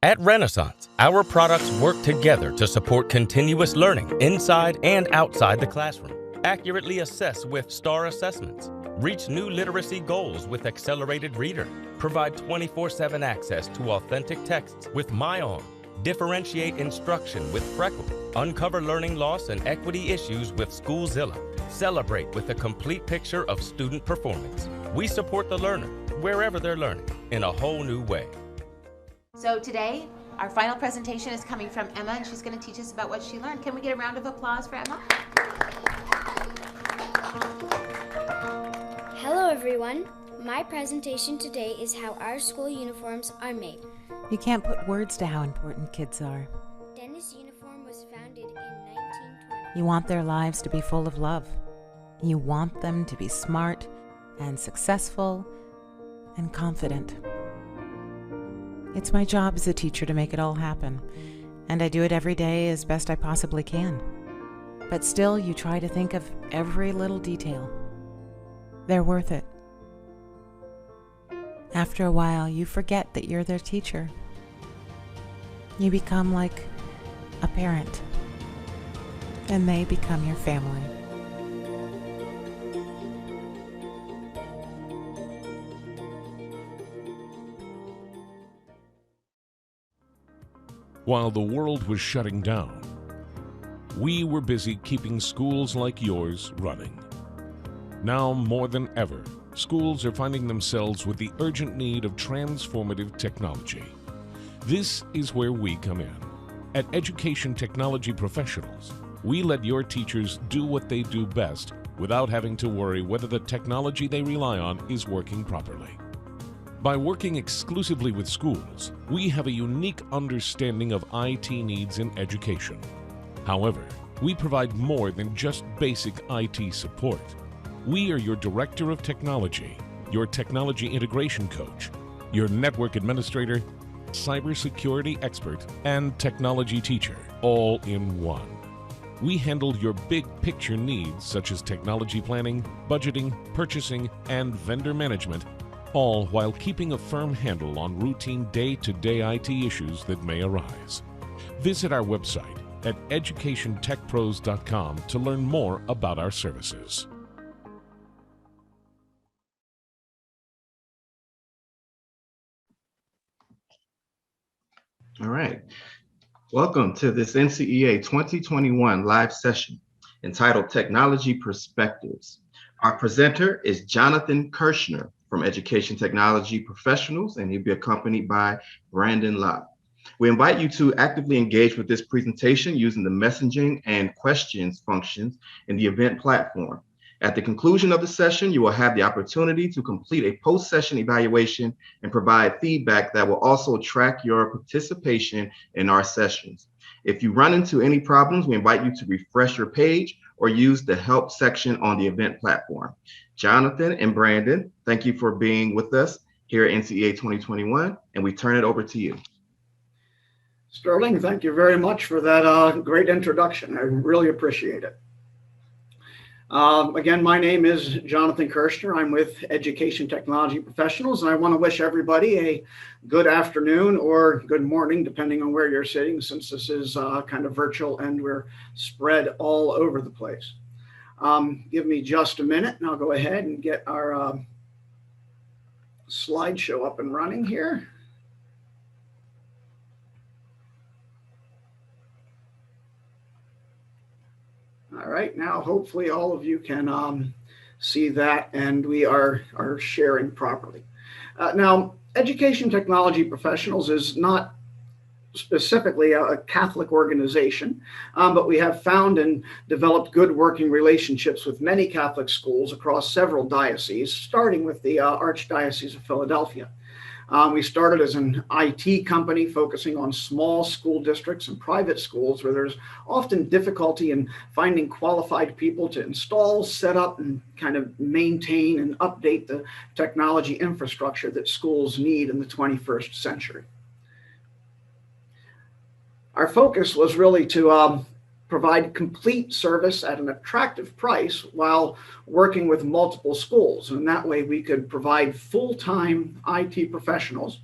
At Renaissance, our products work together to support continuous learning inside and outside the classroom. Accurately assess with STAR assessments. Reach new literacy goals with Accelerated Reader. Provide 24/7 access to authentic texts with MyOn. Differentiate instruction with Freckle. Uncover learning loss and equity issues with Schoolzilla. Celebrate with a complete picture of student performance. We support the learner, wherever they're learning, in a whole new way. So today, our final presentation is coming from Emma, and she's going to teach us about what she learned. Can we get a round of applause for Emma? Hello everyone. My presentation today is how our school uniforms are made. You can't put words to how important kids are. Dennis Uniform was founded in 1920. You want their lives to be full of love. You want them to be smart and successful and confident. It's my job as a teacher to make it all happen, and I do it every day as best I possibly can. But still, you try to think of every little detail. They're worth it. After a while, you forget that you're their teacher. You become like a parent, and they become your family. While the world was shutting down, we were busy keeping schools like yours running. Now more than ever, schools are finding themselves with the urgent need of transformative technology. This is where we come in. At Education Technology Professionals, we let your teachers do what they do best without having to worry whether the technology they rely on is working properly. By working exclusively with schools, we have a unique understanding of IT needs in education. However, we provide more than just basic IT support. We are your Director of Technology, your Technology Integration Coach, your Network Administrator, Cybersecurity Expert, and Technology Teacher, all in one. We handle your big picture needs such as technology planning, budgeting, purchasing, and vendor management, all while keeping a firm handle on routine day-to-day IT issues that may arise. Visit our website at educationtechpros.com to learn more about our services. All right. Welcome to this NCEA 2021 live session entitled Technology Perspectives. Our presenter is Jonathan Kirshner from Education Technology Professionals, and he'll be accompanied by Bradon. We invite you to actively engage with this presentation using the messaging and questions functions in the event platform. At the conclusion of the session, you will have the opportunity to complete a post-session evaluation and provide feedback that will also track your participation in our sessions. If you run into any problems, we invite you to refresh your page or use the help section on the event platform. Jonathan and Bradon, thank you for being with us here at NCEA 2021, and we turn it over to you. Sterling, thank you very much for that great introduction. I really appreciate it. Again, my name is Jonathan Kirshner. I'm with Education Technology Professionals, and I want to wish everybody a good afternoon or good morning, depending on where you're sitting, since this is kind of virtual and we're spread all over the place. Give me just a minute and I'll go ahead and get our slideshow up and running here. All right, now hopefully all of you can see that and we are sharing properly. Now, Education Technology Professionals is not specifically a Catholic organization, but we have found and developed good working relationships with many Catholic schools across several dioceses, starting with the Archdiocese of Philadelphia. We started as an IT company focusing on small school districts and private schools where there's often difficulty in finding qualified people to install, set up, and kind of maintain and update the technology infrastructure that schools need in the 21st century. Our focus was really to provide complete service at an attractive price while working with multiple schools. And that way we could provide full-time IT professionals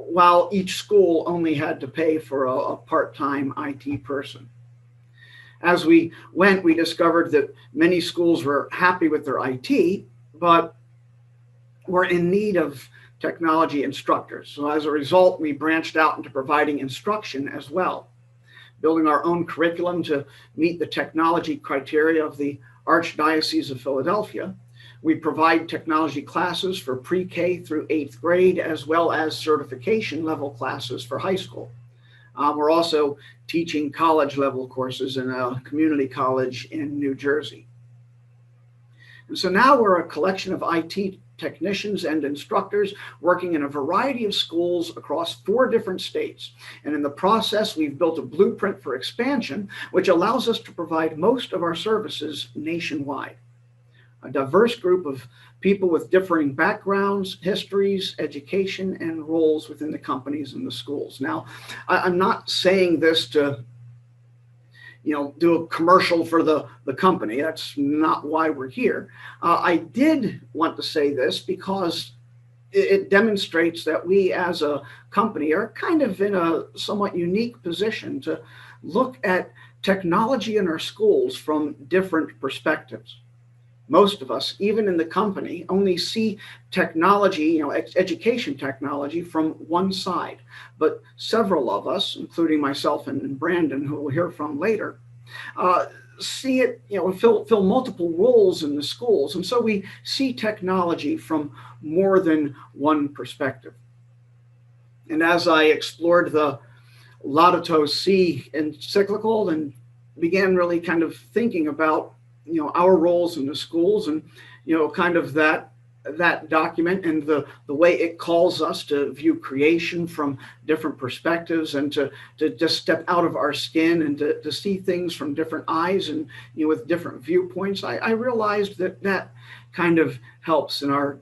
while each school only had to pay for a part-time IT person. As we went, we discovered that many schools were happy with their IT, but were in need of technology instructors. So as a result, we branched out into providing instruction as well, building our own curriculum to meet the technology criteria of the Archdiocese of Philadelphia. We provide technology classes for pre-K through 8th grade, as well as certification level classes for high school. We're also teaching college level courses in a community college in New Jersey. And so now we're a collection of IT technicians and instructors working in a variety of schools across 4 different states. And in the process, we've built a blueprint for expansion, which allows us to provide most of our services nationwide. A diverse group of people with differing backgrounds, histories, education, and roles within the companies and the schools. Now, I'm not saying this to, do a commercial for the company. That's not why we're here. I did want to say this because it demonstrates that we as a company are kind of in a somewhat unique position to look at technology in our schools from different perspectives. Most of us, even in the company, only see technology, education technology from one side. But several of us, including myself and Brandon, who we'll hear from later, see it, fill multiple roles in the schools. And so we see technology from more than one perspective. And as I explored the Laudato Si encyclical and began really kind of thinking about our roles in the schools and, kind of that document and the way it calls us to view creation from different perspectives and to just step out of our skin and to see things from different eyes and, with different viewpoints. I realized that kind of helps in our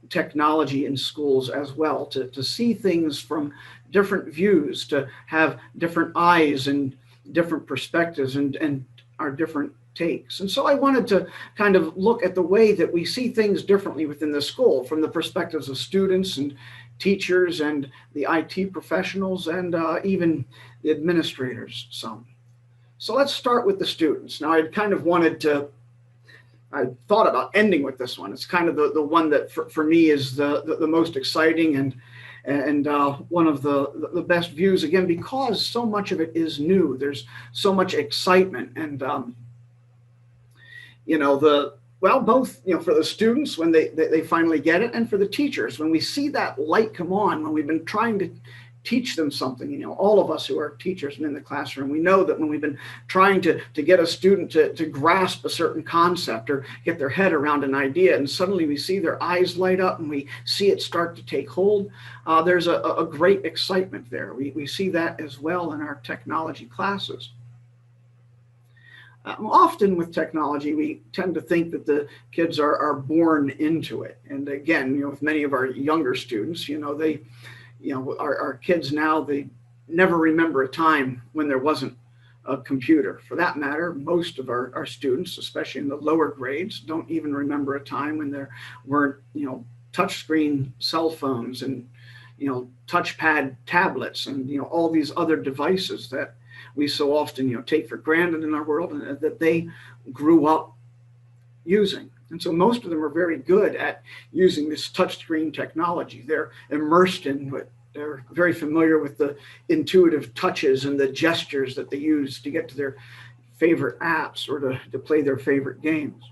technology in schools as well, to see things from different views, to have different eyes and different perspectives and our different takes. And so I wanted to kind of look at the way that we see things differently within the school from the perspectives of students and teachers and the IT professionals and even the administrators some. So let's start with the students. Now I thought about ending with this one. It's kind of the one that for me is the most exciting and one of the best views, again, because so much of it is new. There's so much excitement and both, for the students when they finally get it, and for the teachers when we see that light come on when we've been trying to teach them something. All of us who are teachers and in the classroom, we know that when we've been trying to get a student to grasp a certain concept or get their head around an idea, and suddenly we see their eyes light up and we see it start to take hold, there's a great excitement there. We see that as well in our technology classes. Often with technology, we tend to think that the kids are born into it. And again, with many of our younger students, our kids now, they never remember a time when there wasn't a computer. For that matter, most of our students, especially in the lower grades, don't even remember a time when there weren't, touchscreen cell phones and, touchpad tablets and, all these other devices that we so often, take for granted in our world and that they grew up using. And so most of them are very good at using this touchscreen technology. They're immersed in it. They're very familiar with the intuitive touches and the gestures that they use to get to their favorite apps or to play their favorite games.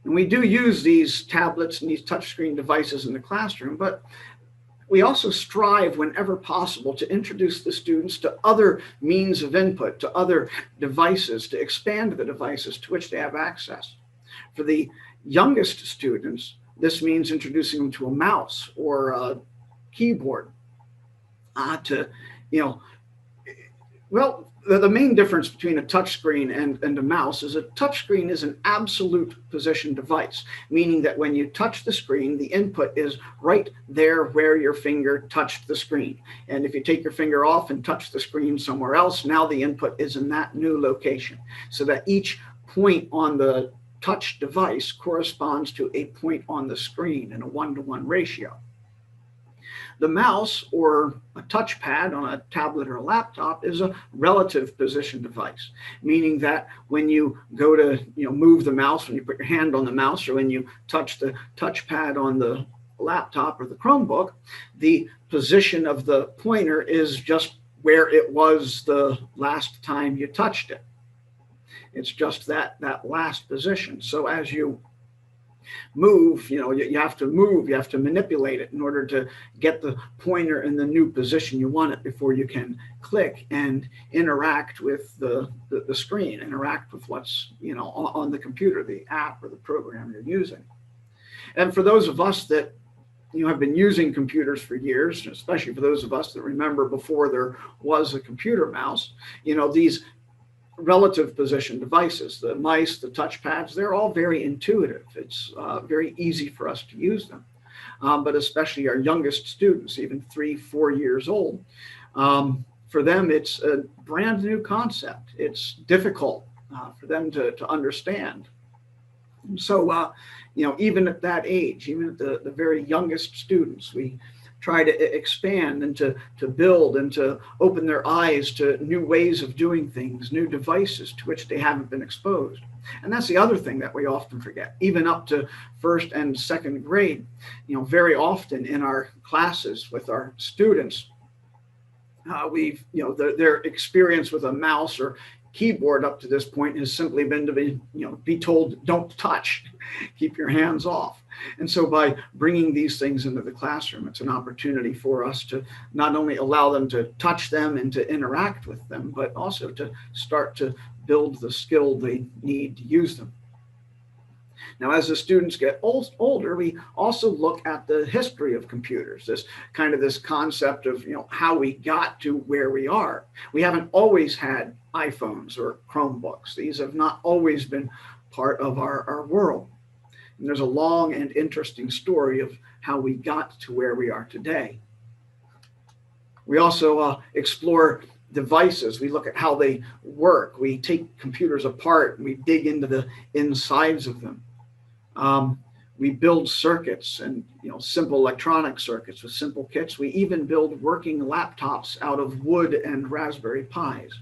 And we do use these tablets and these touchscreen devices in the classroom, but we also strive whenever possible to introduce the students to other means of input, to other devices, to expand the devices to which they have access. For the youngest students, this means introducing them to a mouse or a keyboard the main difference between a touchscreen and a mouse is a touchscreen is an absolute position device, meaning that when you touch the screen, the input is right there where your finger touched the screen. And if you take your finger off and touch the screen somewhere else, now the input is in that new location, so that each point on the touch device corresponds to a point on the screen in a 1-to-1 ratio. The mouse or a touchpad on a tablet or a laptop is a relative position device, meaning that when you go to move the mouse, when you put your hand on the mouse, or when you touch the touchpad on the laptop or the Chromebook, the position of the pointer is just where it was the last time you touched it. It's just that last position. So as you move, you have to move, you have to manipulate it in order to get the pointer in the new position you want it before you can click and interact with the screen, interact with what's on the computer, the app or the program you're using. And for those of us that have been using computers for years, especially for those of us that remember before there was a computer mouse, these relative position devices, the mice, the touchpads, they're all very intuitive. It's very easy for us to use them. But especially our youngest students, even 3-4 years old, for them, it's a brand new concept. It's difficult for them to understand. And so, even at that age, even at the very youngest students, we try to expand and to build and to open their eyes to new ways of doing things, new devices to which they haven't been exposed. And that's the other thing that we often forget, even up to first and second grade. Very often in our classes with our students, their experience with a mouse or keyboard up to this point has simply been to be told, don't touch, keep your hands off. And so by bringing these things into the classroom, it's an opportunity for us to not only allow them to touch them and to interact with them, but also to start to build the skill they need to use them. Now, as the students get older, we also look at the history of computers, this concept of how we got to where we are. We haven't always had iPhones or Chromebooks. These have not always been part of our world. And there's a long and interesting story of how we got to where we are today. We also explore devices. We look at how they work. We take computers apart and we dig into the insides of them. We build circuits and simple electronic circuits with simple kits. We even build working laptops out of wood and Raspberry Pis.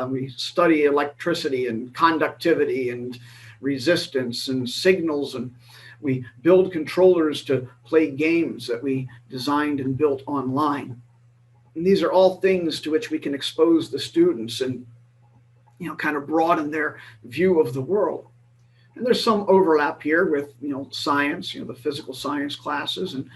We study electricity and conductivity and resistance and signals, and we build controllers to play games that we designed and built online. And these are all things to which we can expose the students and kind of broaden their view of the world. And there's some overlap here with, science, the physical science classes and,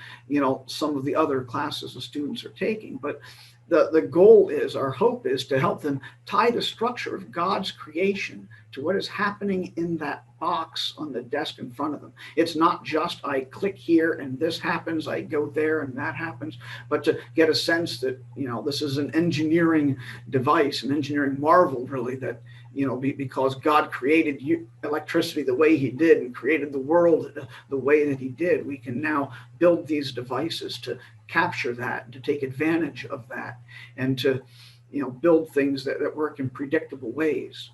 some of the other classes the students are taking. But the goal is, our hope is to help them tie the structure of God's creation to what is happening in that box on the desk in front of them. It's not just I click here and this happens, I go there and that happens, but to get a sense that, this is an engineering device, an engineering marvel really, that because God created electricity the way he did and created the world the way that he did, we can now build these devices to capture that, to take advantage of that, and to build things that work in predictable ways,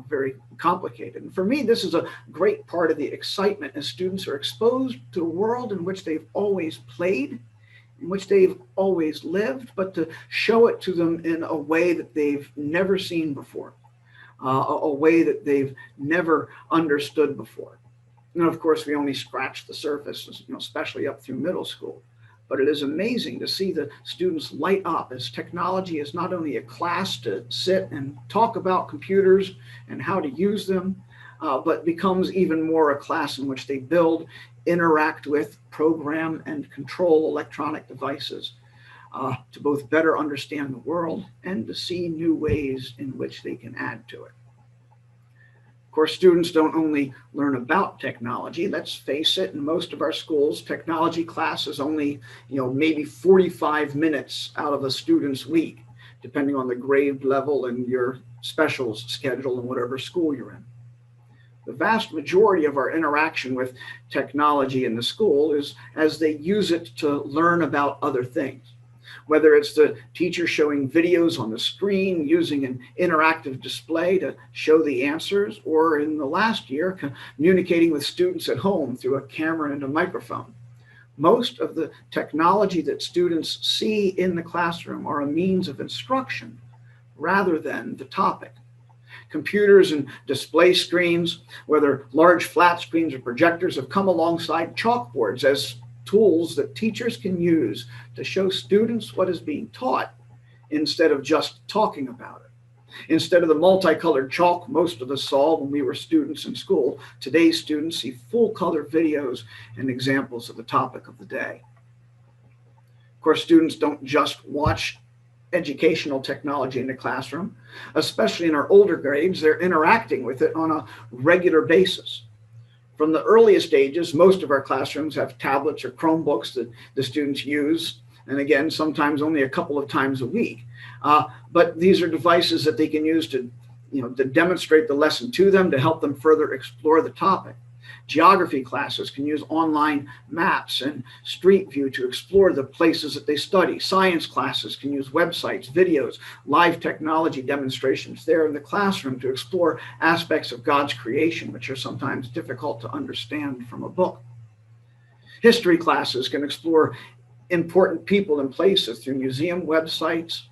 very complicated. And for me, this is a great part of the excitement as students are exposed to a world in which they've always played, in which they've always lived, but to show it to them in a way that they've never seen before. A way that they've never understood before. And of course, we only scratch the surface, especially up through middle school. But it is amazing to see the students light up as technology is not only a class to sit and talk about computers and how to use them, but becomes even more a class in which they build, interact with, program, and control electronic devices. To both better understand the world and to see new ways in which they can add to it. Of course, students don't only learn about technology. Let's face it, in most of our schools, technology class is only, maybe 45 minutes out of a student's week, depending on the grade level and your specials schedule and whatever school you're in. The vast majority of our interaction with technology in the school is as they use it to learn about other things. Whether it's the teacher showing videos on the screen, using an interactive display to show the answers, or in the last year, communicating with students at home through a camera and a microphone. Most of the technology that students see in the classroom are a means of instruction rather than the topic. Computers and display screens, whether large flat screens or projectors, have come alongside chalkboards as tools that teachers can use to show students what is being taught instead of just talking about it. Instead of the multicolored chalk most of us saw when we were students in school, today's students see full color videos and examples of the topic of the day. Of course, students don't just watch educational technology in the classroom, especially in our older grades. They're interacting with it on a regular basis. From the earliest ages, most of our classrooms have tablets or Chromebooks that the students use, and again, sometimes only a couple of times a week. But these are devices that they can use to demonstrate the lesson to them, to help them further explore the topic. Geography classes can use online maps and Street View to explore the places that they study. Science classes can use websites, videos, live technology demonstrations there in the classroom to explore aspects of God's creation, which are sometimes difficult to understand from a book. History classes can explore important people and places through museum websites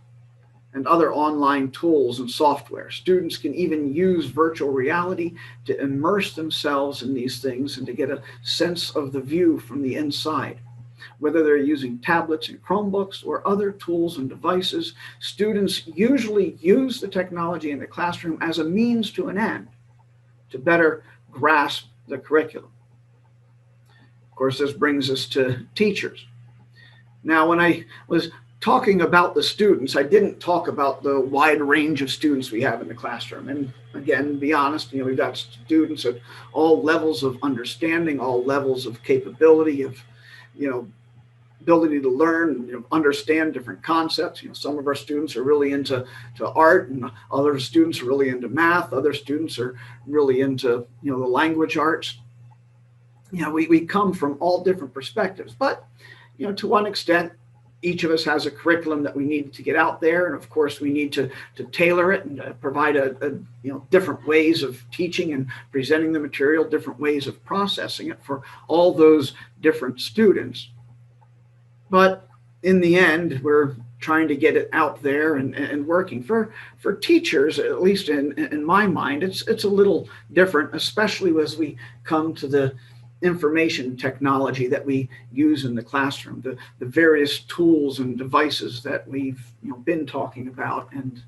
and other online tools and software. Students can even use virtual reality to immerse themselves in these things and to get a sense of the view from the inside. Whether they're using tablets and Chromebooks or other tools and devices, students usually use the technology in the classroom as a means to an end to better grasp the curriculum. Of course, this brings us to teachers. Now, when I was talking about the students, I didn't talk about the wide range of students we have in the classroom. And again, be honest, we've got students at all levels of understanding, all levels of capability, of, ability to learn, understand different concepts. Some of our students are really into art, and other students are really into math. Other students are really into, the language arts. We come from all different perspectives, but, to one extent, each of us has a curriculum that we need to get out there, and of course we need to tailor it and provide different ways of teaching and presenting the material, different ways of processing it for all those different students. But in the end, we're trying to get it out there and working. For teachers, at least in my mind, it's a little different, especially as we come to the information technology that we use in the classroom, the various tools and devices that we've been talking about, and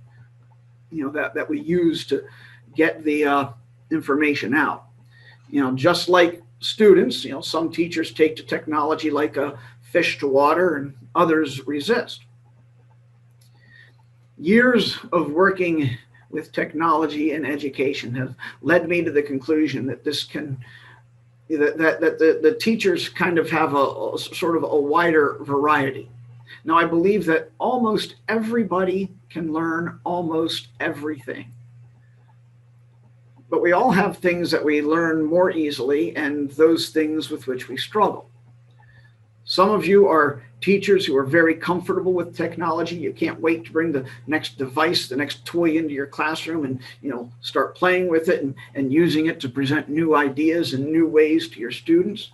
that we use to get the information out. Just like students, some teachers take to technology like a fish to water, and others resist. Years of working with technology in education have led me to the conclusion that the teachers kind of have a sort of a wider variety. Now, I believe that almost everybody can learn almost everything. But we all have things that we learn more easily and those things with which we struggle. Some of you are teachers who are very comfortable with technology. You can't wait to bring the next device, the next toy into your classroom and start playing with it and using it to present new ideas and new ways to your students.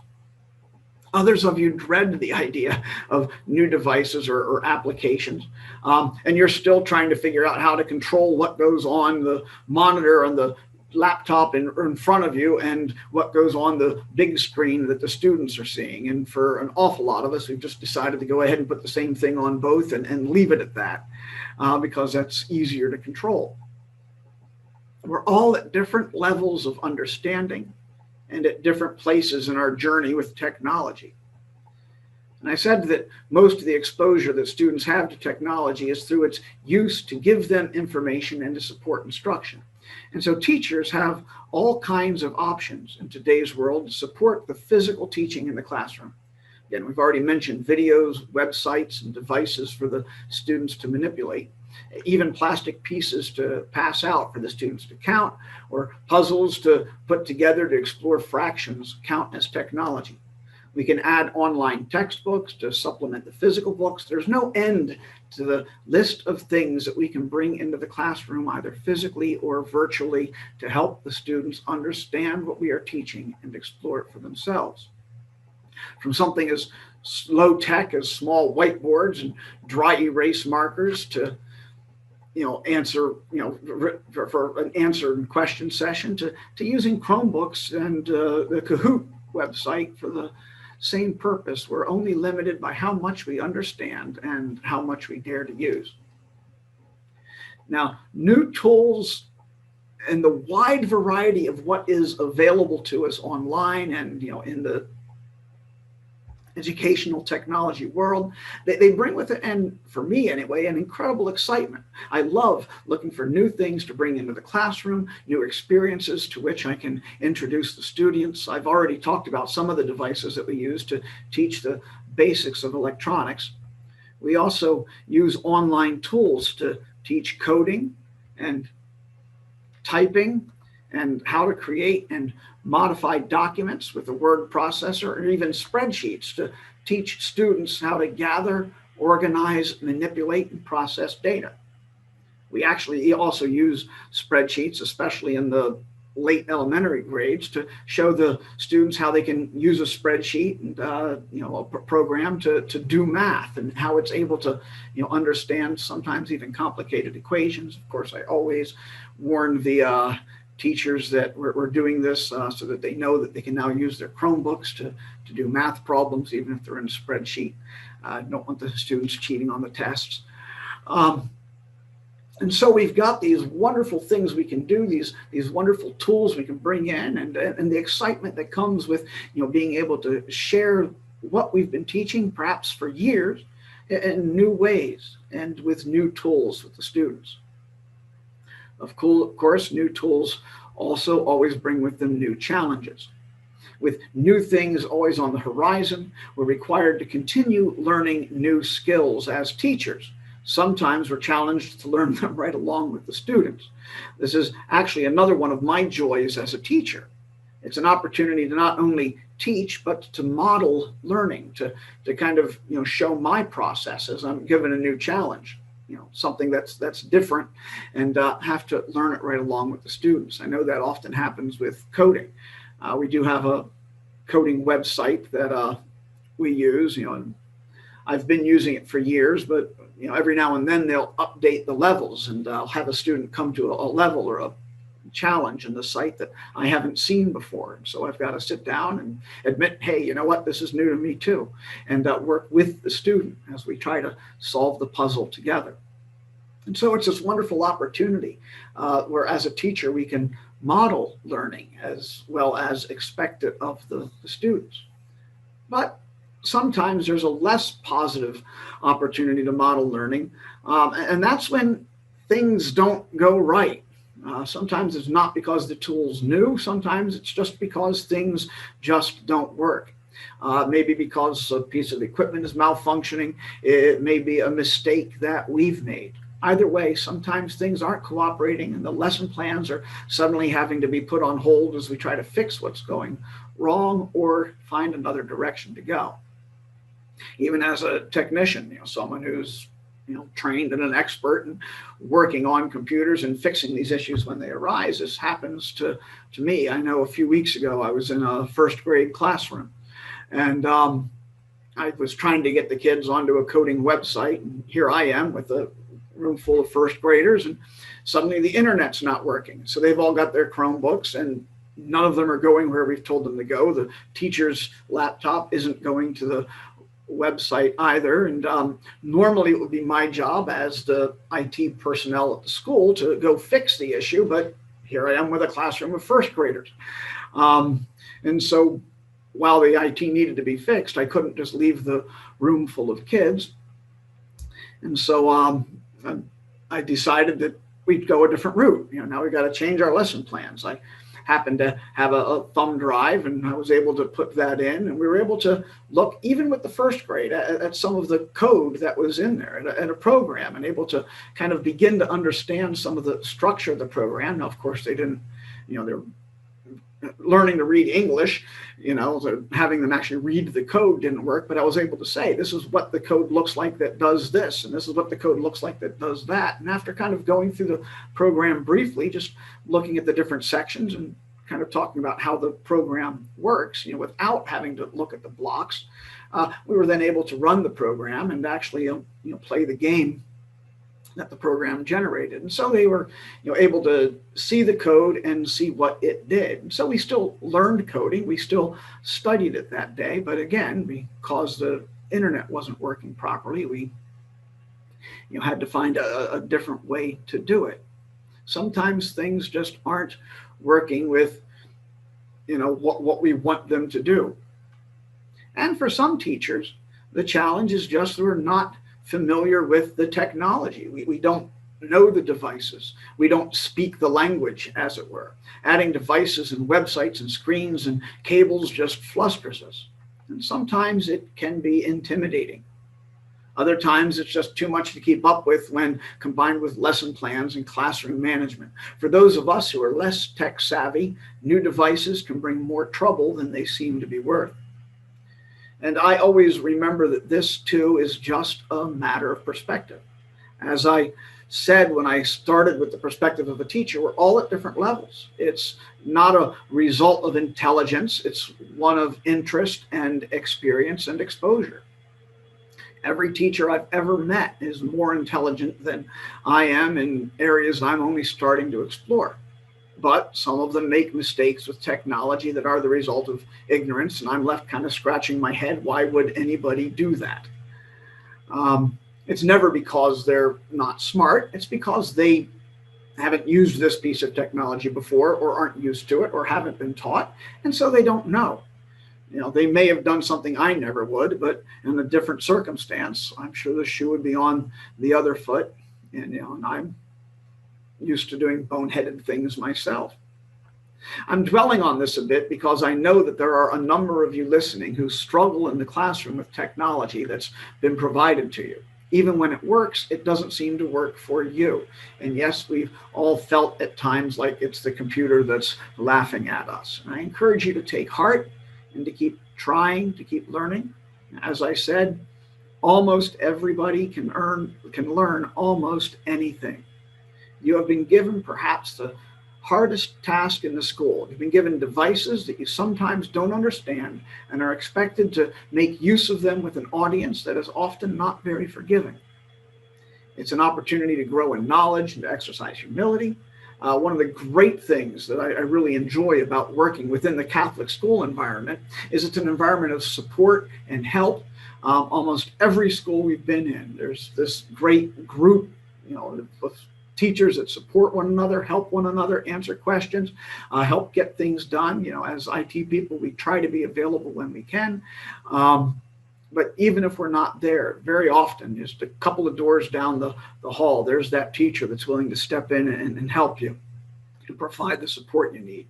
Others of you dread the idea of new devices or applications, and you're still trying to figure out how to control what goes on the monitor on the laptop in front of you and what goes on the big screen that the students are seeing. And for an awful lot of us, we've just decided to go ahead and put the same thing on both and leave it at that because that's easier to control. We're all at different levels of understanding and at different places in our journey with technology. And I said that most of the exposure that students have to technology is through its use to give them information and to support instruction. And so teachers have all kinds of options in today's world to support the physical teaching in the classroom. Again, we've already mentioned videos, websites, and devices for the students to manipulate, even plastic pieces to pass out for the students to count, or puzzles to put together to explore fractions count as technology. We can add online textbooks to supplement the physical books. There's no end to the list of things that we can bring into the classroom, either physically or virtually, to help the students understand what we are teaching and explore it for themselves. From something as low tech as small whiteboards and dry erase markers to answer, for an answer and question session to using Chromebooks and the Kahoot website for the same purpose. We're only limited by how much we understand and how much we dare to use. Now, new tools and the wide variety of what is available to us online and in the educational technology world, they bring with it, and for me anyway, an incredible excitement. I love looking for new things to bring into the classroom, new experiences to which I can introduce the students. I've already talked about some of the devices that we use to teach the basics of electronics. We also use online tools to teach coding and typing and how to create and modify documents with a word processor, or even spreadsheets to teach students how to gather, organize, manipulate, and process data. We actually also use spreadsheets, especially in the late elementary grades, to show the students how they can use a spreadsheet and a program to do math, and how it's able to understand sometimes even complicated equations. Of course, I always warn the teachers that we're doing this so that they know that they can now use their Chromebooks to do math problems, even if they're in a spreadsheet. I don't want the students cheating on the tests. And so we've got these wonderful things we can do, these wonderful tools we can bring in, and the excitement that comes with being able to share what we've been teaching, perhaps for years, in new ways and with new tools with the students. Of course, new tools also always bring with them new challenges. With new things always on the horizon, we're required to continue learning new skills as teachers. Sometimes we're challenged to learn them right along with the students. This is actually another one of my joys as a teacher. It's an opportunity to not only teach, but to model learning, to kind of show my process as I'm given a new challenge. Something that's different, and have to learn it right along with the students. I know that often happens with coding. We do have a coding website that we use, and I've been using it for years, but every now and then they'll update the levels, and I'll have a student come to a level or a challenge in the site that I haven't seen before. And so I've got to sit down and admit, hey, you know what, this is new to me too, and work with the student as we try to solve the puzzle together. And so it's this wonderful opportunity where as a teacher we can model learning as well as expect it of the students. But sometimes there's a less positive opportunity to model learning, and that's when things don't go right. Sometimes it's not because the tool's new. Sometimes it's just because things just don't work. Maybe because a piece of equipment is malfunctioning. It may be a mistake that we've made. Either way, sometimes things aren't cooperating and the lesson plans are suddenly having to be put on hold as we try to fix what's going wrong or find another direction to go. Even as a technician, someone who's trained and an expert and working on computers and fixing these issues when they arise. This happens to me. I know a few weeks ago I was in a first grade classroom, and I was trying to get the kids onto a coding website, and here I am with a room full of first graders, and suddenly the internet's not working. So they've all got their Chromebooks, and none of them are going where we've told them to go. The teacher's laptop isn't going to the website either, and normally it would be my job as the IT personnel at the school to go fix the issue, but here I am with a classroom of first graders. And so while the IT needed to be fixed, I couldn't just leave the room full of kids. And so I decided that we'd go a different route. Now we got to change our lesson plans. I happened to have a thumb drive, and I was able to put that in, and we were able to look, even with the first grade, at some of the code that was in there, at a program, and able to kind of begin to understand some of the structure of the program. Now, of course, they didn't, they're learning to read English, so having them actually read the code didn't work, but I was able to say, this is what the code looks like that does this, and this is what the code looks like that does that. And after kind of going through the program briefly, just looking at the different sections and kind of talking about how the program works, without having to look at the blocks. We were then able to run the program and actually, play the game that the program generated. And so they were, able to see the code and see what it did. And so we still learned coding. We still studied it that day. But again, because the internet wasn't working properly, we had to find a different way to do it. Sometimes things just aren't working with, what we want them to do. And for some teachers, the challenge is just we're not familiar with the technology. We don't know the devices. We don't speak the language, as it were. Adding devices and websites and screens and cables just flusters us. And sometimes it can be intimidating. Other times it's just too much to keep up with when combined with lesson plans and classroom management. For those of us who are less tech savvy, new devices can bring more trouble than they seem to be worth. And I always remember that this too is just a matter of perspective. As I said when I started with the perspective of a teacher, we're all at different levels. It's not a result of intelligence, it's one of interest and experience and exposure. Every teacher I've ever met is more intelligent than I am in areas I'm only starting to explore. But some of them make mistakes with technology that are the result of ignorance, and I'm left kind of scratching my head. Why would anybody do that? It's never because they're not smart. It's because they haven't used this piece of technology before, or aren't used to it, or haven't been taught, and so they don't know. They may have done something I never would, but in a different circumstance, I'm sure the shoe would be on the other foot, and I'm used to doing boneheaded things myself. I'm dwelling on this a bit because I know that there are a number of you listening who struggle in the classroom with technology that's been provided to you. Even when it works, it doesn't seem to work for you. And yes, we've all felt at times like it's the computer that's laughing at us. And I encourage you to take heart and to keep trying, to keep learning. As I said, almost everybody can learn almost anything. You have been given perhaps the hardest task in the school. You've been given devices that you sometimes don't understand and are expected to make use of them with an audience that is often not very forgiving. It's an opportunity to grow in knowledge and to exercise humility. One of the great things that I really enjoy about working within the Catholic school environment is it's an environment of support and help. Almost every school we've been in, there's this great group, of teachers that support one another, help one another, answer questions, help get things done. As IT people, we try to be available when we can. But even if we're not there, very often, just a couple of doors down the hall, there's that teacher that's willing to step in and help you and provide the support you need.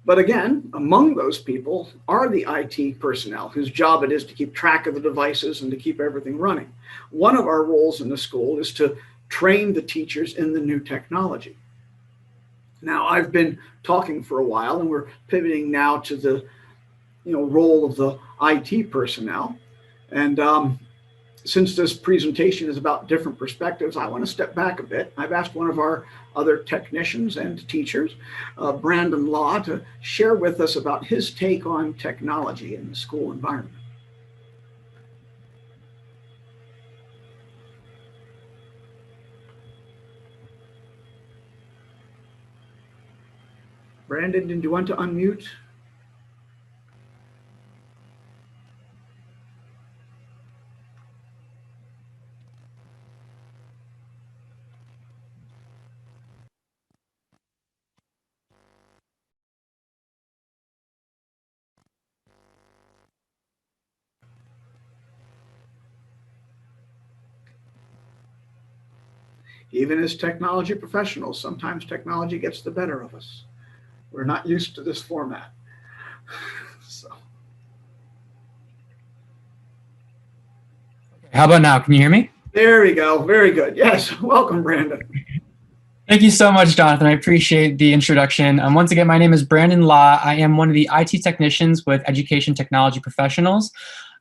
But again, among those people are the IT personnel whose job it is to keep track of the devices and to keep everything running. One of our roles in the school is to train the teachers in the new technology. Now, I've been talking for a while, and we're pivoting now to the role of the IT personnel. And since this presentation is about different perspectives, I want to step back a bit. I've asked one of our other technicians and teachers, Bradon Law, to share with us about his take on technology in the school environment. Brandon, did you want to unmute? Even as technology professionals, sometimes technology gets the better of us. We're not used to this format. So. How about now? Can you hear me? There we go. Very good. Yes. Welcome, Brandon. Thank you so much, Jonathan. I appreciate the introduction. Once again, my name is Bradon Law. I am one of the IT technicians with Education Technology Professionals.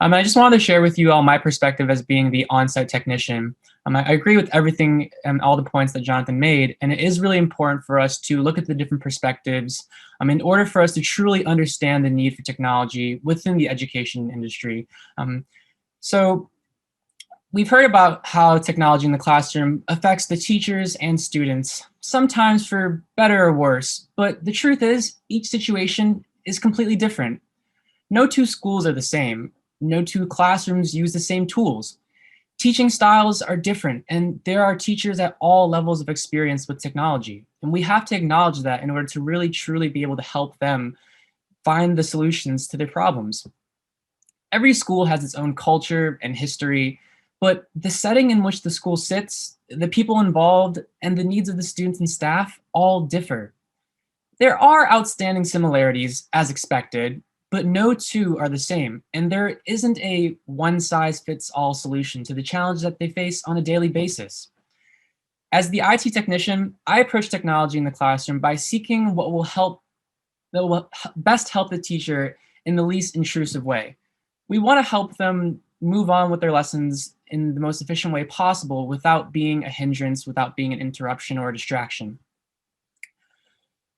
I just wanted to share with you all my perspective as being the on-site technician. I agree with everything and all the points that Jonathan made, and it is really important for us to look at the different perspectives in order for us to truly understand the need for technology within the education industry. So we've heard about how technology in the classroom affects the teachers and students, sometimes for better or worse, but the truth is each situation is completely different. No two schools are the same. No two classrooms use the same tools. Teaching styles are different, and there are teachers at all levels of experience with technology. And we have to acknowledge that in order to really truly be able to help them find the solutions to their problems. Every school has its own culture and history, but the setting in which the school sits, the people involved, and the needs of the students and staff all differ. There are outstanding similarities, as expected, but no two are the same, and there isn't a one-size-fits-all solution to the challenges that they face on a daily basis. As the IT technician, I approach technology in the classroom by seeking what will best help the teacher in the least intrusive way. We want to help them move on with their lessons in the most efficient way possible without being a hindrance, without being an interruption or a distraction.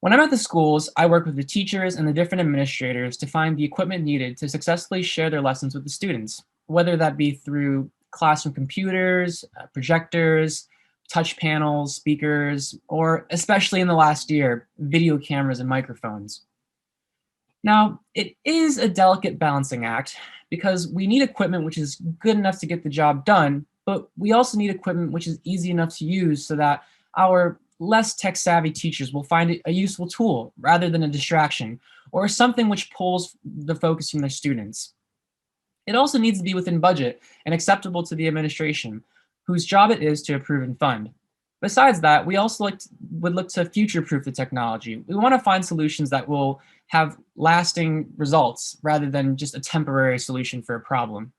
When I'm at the schools, I work with the teachers and the different administrators to find the equipment needed to successfully share their lessons with the students, whether that be through classroom computers, projectors, touch panels, speakers, or especially in the last year, video cameras and microphones. Now, it is a delicate balancing act because we need equipment which is good enough to get the job done, but we also need equipment which is easy enough to use so that our less tech-savvy teachers will find it a useful tool rather than a distraction or something which pulls the focus from their students. It also needs to be within budget and acceptable to the administration, whose job it is to approve and fund. Besides that, we also would look to future-proof the technology. We want to find solutions that will have lasting results rather than just a temporary solution for a problem.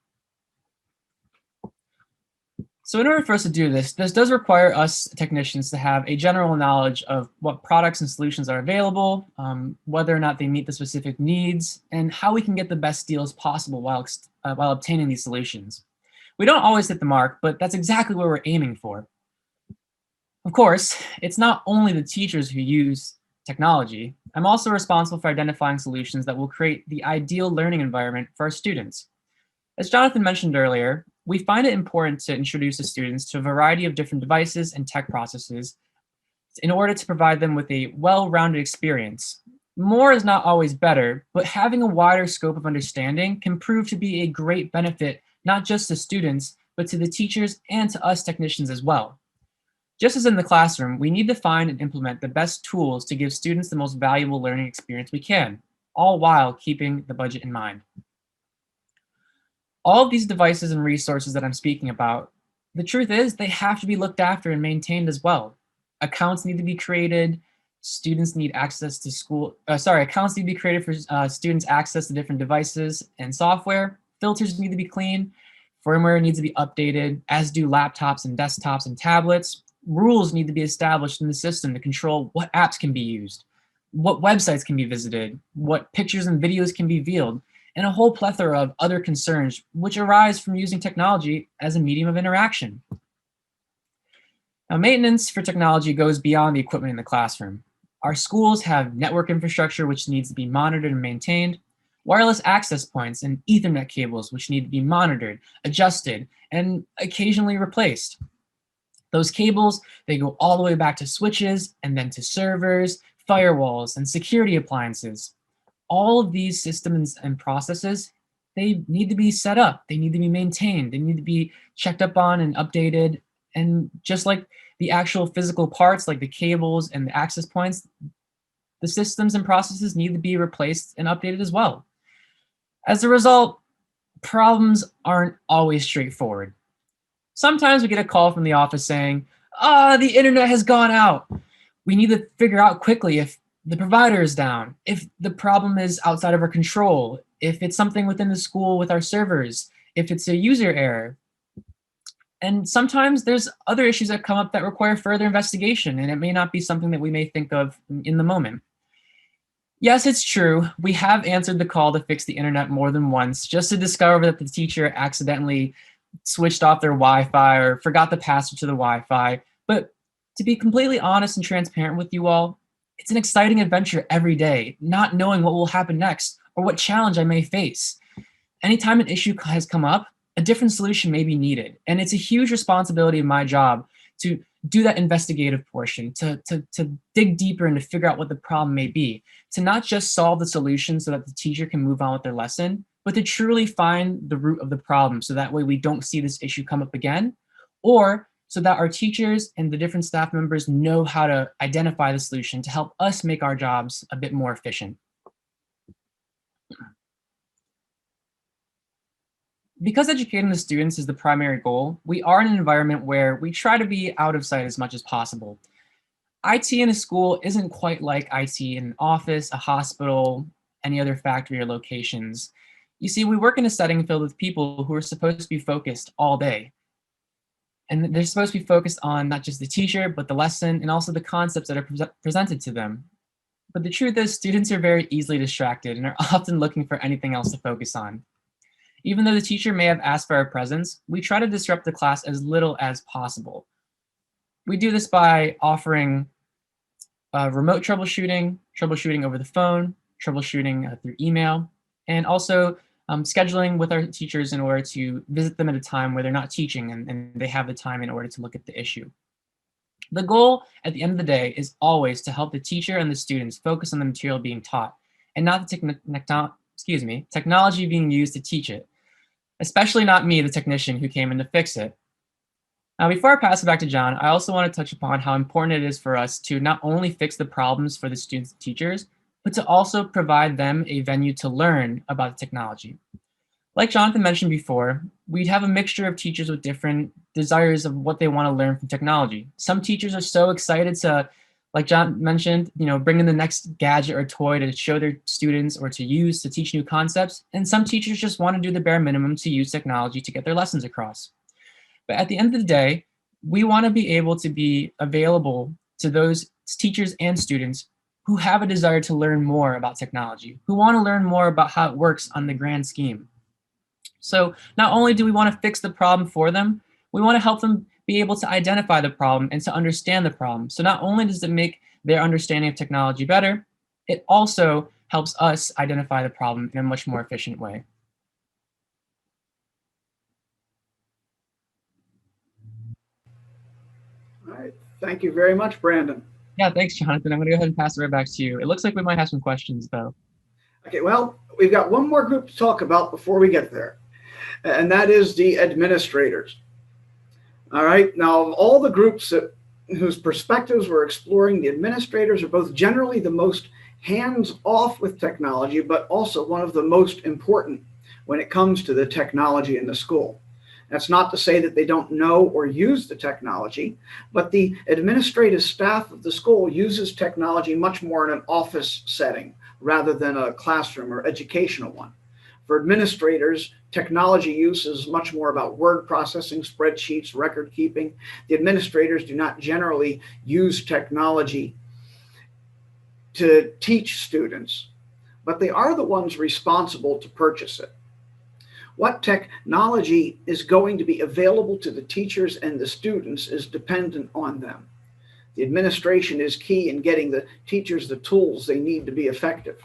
So in order for us to do this does require us technicians to have a general knowledge of what products and solutions are available, whether or not they meet the specific needs, and how we can get the best deals possible while obtaining these solutions. We don't always hit the mark, but that's exactly what we're aiming for. Of course, it's not only the teachers who use technology. I'm also responsible for identifying solutions that will create the ideal learning environment for our students. As Jonathan mentioned earlier, we find it important to introduce the students to a variety of different devices and tech processes in order to provide them with a well-rounded experience. More is not always better, but having a wider scope of understanding can prove to be a great benefit, not just to students, but to the teachers and to us technicians as well. Just as in the classroom, we need to find and implement the best tools to give students the most valuable learning experience we can, all while keeping the budget in mind. All of these devices and resources that I'm speaking about, the truth is they have to be looked after and maintained as well. Accounts need to be created. Students need access to accounts need to be created for students' access to different devices and software. Filters need to be clean. Firmware needs to be updated, as do laptops and desktops and tablets. Rules need to be established in the system to control what apps can be used, what websites can be visited, what pictures and videos can be viewed, and a whole plethora of other concerns which arise from using technology as a medium of interaction. Now, maintenance for technology goes beyond the equipment in the classroom. Our schools have network infrastructure which needs to be monitored and maintained, wireless access points and Ethernet cables which need to be monitored, adjusted, and occasionally replaced. Those cables, they go all the way back to switches and then to servers, firewalls, and security appliances. All of these systems and processes, they need to be set up, they need to be maintained, they need to be checked up on and updated. And just like the actual physical parts, like the cables and the access points, the systems and processes need to be replaced and updated as well. As a result, problems aren't always straightforward. Sometimes we get a call from the office saying, the internet has gone out. We need to figure out quickly if the provider is down, if the problem is outside of our control, if it's something within the school with our servers, if it's a user error. And sometimes there's other issues that come up that require further investigation, and it may not be something that we may think of in the moment. Yes, it's true. We have answered the call to fix the internet more than once just to discover that the teacher accidentally switched off their Wi-Fi or forgot the password to the Wi-Fi. But to be completely honest and transparent with you all, it's an exciting adventure every day, not knowing what will happen next or what challenge I may face. Anytime an issue has come up, a different solution may be needed. And it's a huge responsibility of my job to do that investigative portion, to dig deeper and to figure out what the problem may be, to not just solve the solution so that the teacher can move on with their lesson, but to truly find the root of the problem so that way we don't see this issue come up again, or so that our teachers and the different staff members know how to identify the solution to help us make our jobs a bit more efficient. Because educating the students is the primary goal, we are in an environment where we try to be out of sight as much as possible. IT in a school isn't quite like IT in an office, a hospital, any other factory or locations. You see, we work in a setting filled with people who are supposed to be focused all day. And they're supposed to be focused on not just the teacher, but the lesson and also the concepts that are presented to them. But the truth is, students are very easily distracted and are often looking for anything else to focus on. Even though the teacher may have asked for our presence, we try to disrupt the class as little as possible. We do this by offering remote troubleshooting over the phone, troubleshooting through email, and also scheduling with our teachers in order to visit them at a time where they're not teaching and they have the time in order to look at the issue. The goal at the end of the day is always to help the teacher and the students focus on the material being taught and not the technology being used to teach it, especially not me, the technician who came in to fix it. Now, before I pass it back to John, I also want to touch upon how important it is for us to not only fix the problems for the students and teachers, but to also provide them a venue to learn about the technology. Like Jonathan mentioned before, we'd have a mixture of teachers with different desires of what they want to learn from technology. Some teachers are so excited to, like John mentioned, bring in the next gadget or toy to show their students or to use to teach new concepts. And some teachers just want to do the bare minimum to use technology to get their lessons across. But at the end of the day, we want to be able to be available to those teachers and students who have a desire to learn more about technology, who want to learn more about how it works on the grand scheme. So not only do we want to fix the problem for them, we want to help them be able to identify the problem and to understand the problem. So not only does it make their understanding of technology better, it also helps us identify the problem in a much more efficient way. All right, thank you very much, Brandon. Yeah, thanks, Jonathan. I'm going to go ahead and pass it right back to you. It looks like we might have some questions, though. Okay, well, we've got one more group to talk about before we get there, and that is the administrators. All right, now of all the groups whose perspectives we're exploring, the administrators are both generally the most hands-off with technology, but also one of the most important when it comes to the technology in the school. That's not to say that they don't know or use the technology, but the administrative staff of the school uses technology much more in an office setting rather than a classroom or educational one. For administrators, technology use is much more about word processing, spreadsheets, record keeping. The administrators do not generally use technology to teach students, but they are the ones responsible to purchase it. What technology is going to be available to the teachers and the students is dependent on them. The administration is key in getting the teachers the tools they need to be effective.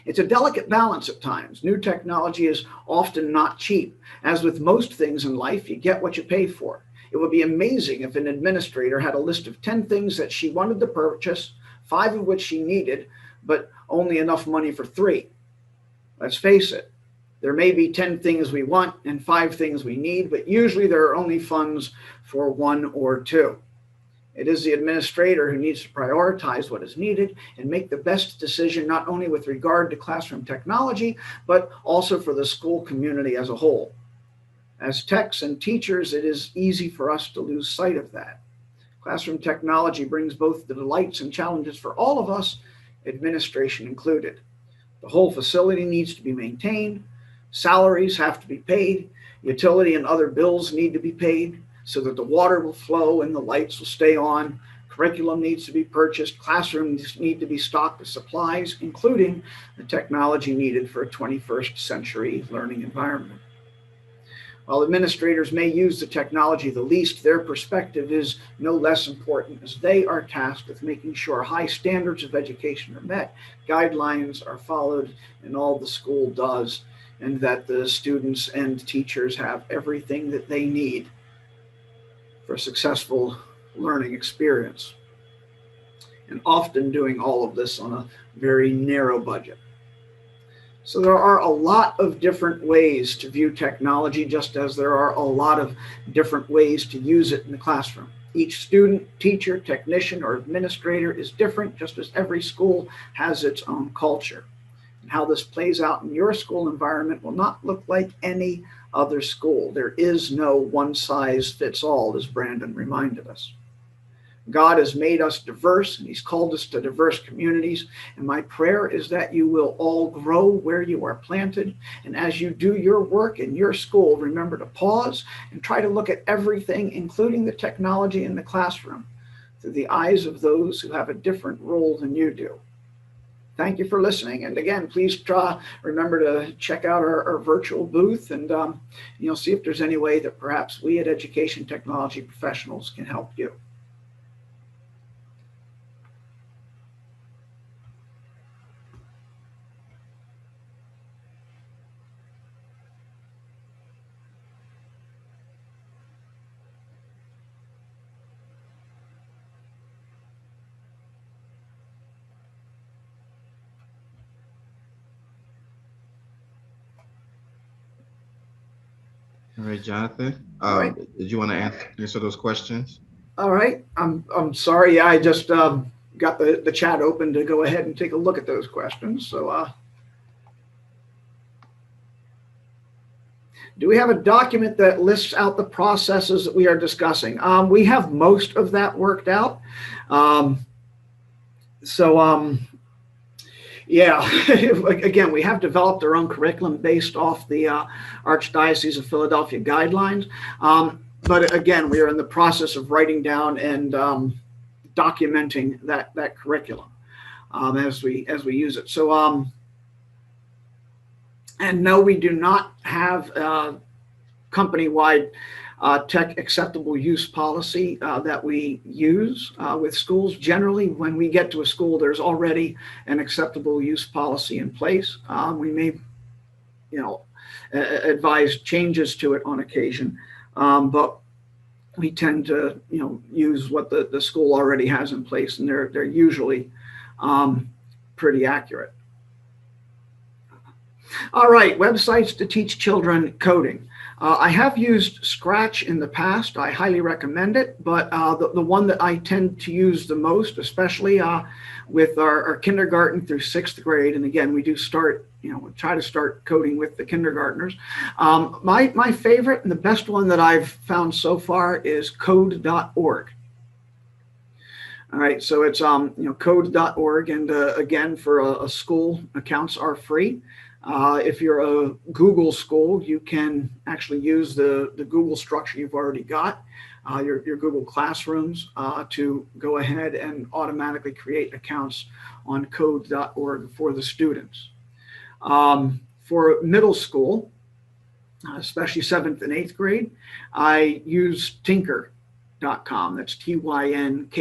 It's a delicate balance at times. New technology is often not cheap. As with most things in life, you get what you pay for. It would be amazing if an administrator had a list of 10 things that she wanted to purchase, 5 of which she needed, but only enough money for 3. Let's face it. There may be 10 things we want and 5 things we need, but usually there are only funds for 1 or 2. It is the administrator who needs to prioritize what is needed and make the best decision, not only with regard to classroom technology, but also for the school community as a whole. As techs and teachers, it is easy for us to lose sight of that. Classroom technology brings both the delights and challenges for all of us, administration included. The whole facility needs to be maintained. Salaries have to be paid. Utility and other bills need to be paid so that the water will flow and the lights will stay on. Curriculum needs to be purchased. Classrooms need to be stocked with supplies, including the technology needed for a 21st century learning environment. While administrators may use the technology the least, their perspective is no less important, as they are tasked with making sure high standards of education are met, guidelines are followed, and all the school does, and that the students and teachers have everything that they need for a successful learning experience. And often doing all of this on a very narrow budget. So there are a lot of different ways to view technology, just as there are a lot of different ways to use it in the classroom. Each student, teacher, technician, or administrator is different, just as every school has its own culture. And how this plays out in your school environment will not look like any other school. There is no one size fits all, as Bradon reminded us. God has made us diverse, and he's called us to diverse communities. And my prayer is that you will all grow where you are planted. And as you do your work in your school, remember to pause and try to look at everything, including the technology in the classroom, through the eyes of those who have a different role than you do. Thank you for listening. And again, please remember to check out our virtual booth, and you'll see if there's any way that perhaps we at Education Technology Professionals can help you. All right, Jonathan. All right. Did you want to answer those questions? All right. I'm sorry. I just got the chat open to go ahead and take a look at those questions. So do we have a document that lists out the processes that we are discussing? We have most of that worked out. Yeah, again, we have developed our own curriculum based off the Archdiocese of Philadelphia guidelines. But again, we are in the process of writing down and documenting that curriculum as we use it. So, and no, we do not have company-wide tech acceptable use policy that we use with schools. Generally, when we get to a school, there's already an acceptable use policy in place. We may, advise changes to it on occasion, but we tend to, use what the school already has in place, and they're usually pretty accurate. All right, websites to teach children coding. I have used Scratch in the past. I highly recommend it, but the one that I tend to use the most, especially with our kindergarten through 6th grade, and again, we do start, try to start coding with the kindergartners. My favorite and the best one that I've found so far is code.org. All right, so it's code.org, and again, for a school, accounts are free. If you're a Google school, you can actually use the Google structure you've already got, your Google Classrooms, to go ahead and automatically create accounts on code.org for the students. For middle school, especially 7th and 8th grade, I use Tinker.com. That's TYNKER.com.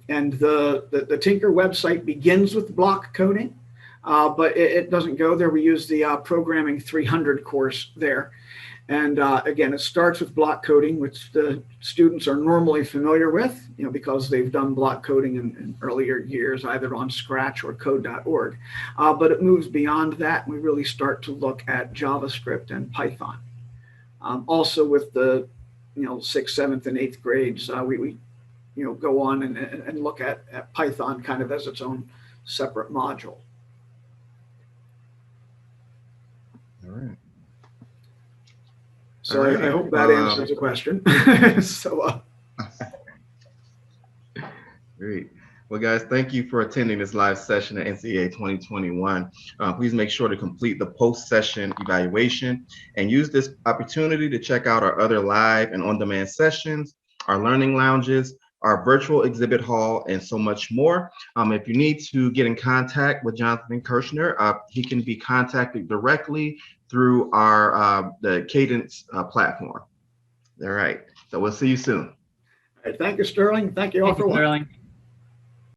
And the Tinker website begins with block coding. But it doesn't go there. We use the Programming 300 course there. And again, it starts with block coding, which the students are normally familiar with, because they've done block coding in earlier years, either on Scratch or code.org. But it moves beyond that. And we really start to look at JavaScript and Python. Also with the 6th, 7th, and 8th grades, we go on and look at Python kind of as its own separate module. All right. So all right. I hope that answers the question. Great. Well, guys, thank you for attending this live session at NCEA 2021. Please make sure to complete the post-session evaluation and use this opportunity to check out our other live and on-demand sessions, our learning lounges, our virtual exhibit hall, and so much more. If you need to get in contact with Jonathan Kirshner, he can be contacted directly through our the Cadence platform. All right, so we'll see you soon. All right, thank you, Sterling. Thank you all Thank for you, watching. Sterling.